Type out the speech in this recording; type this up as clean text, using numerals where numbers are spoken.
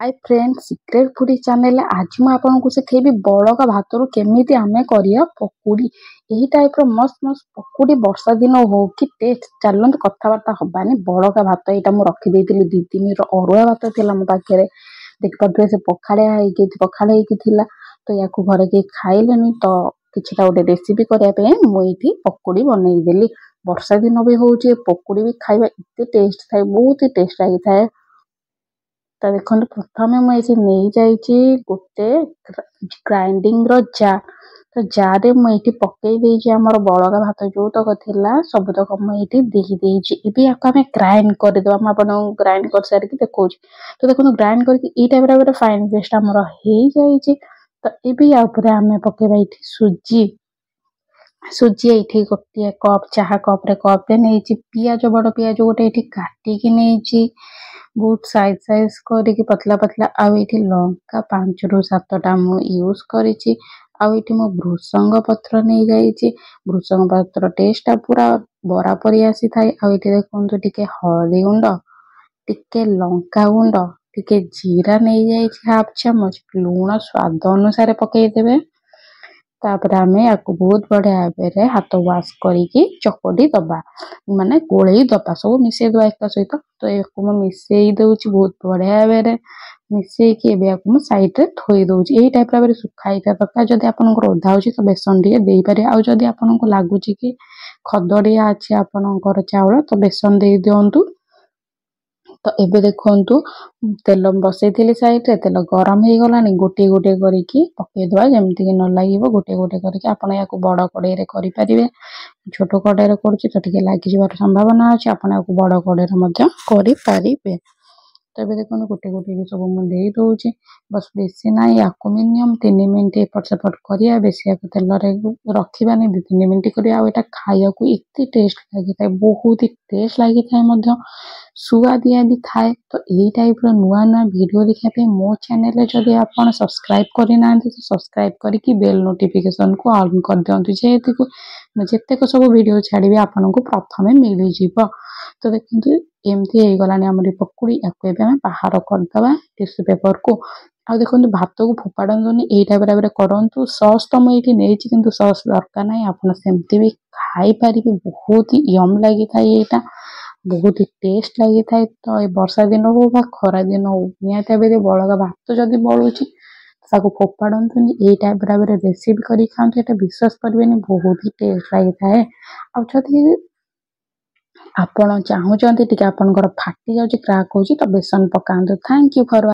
हाय friend secret foodie channel आज मैं आपको सिखेबी बड़का भातर केमिति आमे करिया पकुड़ी यही टाइप रो मस्त मस्त पकुड़ी वर्षा दिन हो कि टेस्ट चलत कथबार्ता हबानी बड़का भात यहाँ मुझे रखी दी दिन अरुआ भात थिला मो पाखे देखिए से पखाड़े तो या घरे कहीं खाइले तो किसी गोटे रेसिपी करने मुझे पकुड़ी बनईदेली वर्षा दिन भी हूँ पकुड़ी भी खाଇବା एत टेस्ट थाए बहुत ही टेस्ट लगी थाए। तो देखो प्रथम मुझे नहीं जाइए गोटे ग्राइंडिंग जार तो जार मुझे पकई आमर बड़का भात जो तक थिला सबुतक मुझे देदेजी आम ग्राइंड करदे ग्राइंड कर सारिक देखा तो देखो ग्राइंड करके टाइप फाइन पेस्ट आमर हो जाइए। तो ये आम पकेबा ये सुजी सुजी ये गोटे कप चाह कप कपे नहीं पियाज बड़ पियाज गोटे ये काटिकी नहीं बहुत साइज साइज करके पतला पतला आउ ये लंका 5 ରୁ 7टा मु यूज करी मो भृसंग पत्र नहीं जाइए भृसंग पत्र टेस्ट पूरा बराबरी आसी थाए आउ ये देखो टिके हल्दी गुंड टिके लंका गुंड टिके जीरा नहीं जाइए हाफ चामच लुण स्वाद अनुसार पकईदेवे तापर आम या बहुत बढ़िया भाव हाथ वाश करके चकटी दबा माने गोले दबा सब मिसे दबा एक सहित तो ये मिसे दूसरी बहुत बढ़िया भाव मिसेकी सैड्रे थोई दूसरी यही टाइप भाव सुखाई दरकार जदि आपंकर ओधा हो तो बेसन टे दे पारे आदि आपको लगुच कि खदड़िया अच्छे आपणकर चाउल तो बेसन दे दिंतु। तो एबे देखंतु तेल बसई साइड रे तेल गरम हो गला गोटे गोटे करके पकईदवा जमती कि न लगे गोटे गोटे करके आपण या बड़ कड़े करें छोट कड़े कर लगे संभावना अच्छे आप बड़ कड़े करें। तो ये देखो गोटे गोटे सब मुझे दूसरी बस बेसी ना या मिनिमम 3 मिनट एपट सेपट करिया बेसी तेल रखानी 2-3 मिनट करा खाया एत टेस्ट लगी था बहुत ही टेस्ट लगी था सुआदिया भी थाए। तो यही टाइप नुआ नुआ वीडियो देखा मो चैनल जदि आप सब्सक्राइब करना तो सब्सक्राइब करके बेल नोटिफिकेशन को ऑन कर दिंतु जेहेतु जितेक सब वीडियो छाड़ी आपन को प्रथम मिल जाव। तो देखो एमती हो गलानी आम पकुड़ी या बाहर करदे टिश्यू पेपर को आ देखो भात को फोपाड़नी यही टाइप भाव करूँ सॉस तो मुझे नहीं कि सॉस दरकार ना आप सेमती भी खाई पारि बहुत ही यम लगी था यहाँ बहुत ही टेस्ट लगी था। तो ये वर्षा दिन हो खरा दिन हो निहत बड़का भात जदि बलुची फोपाड़तुनि यही टाइप भाव रेसिपी कर खाते विश्वास करेंगे बहुत ही टेस्ट लगी थाए। आदि आपण चाहूँ टी आपंकर फाटी जाऊँगी क्रैक हो तो बेसन पकातु। Thank you for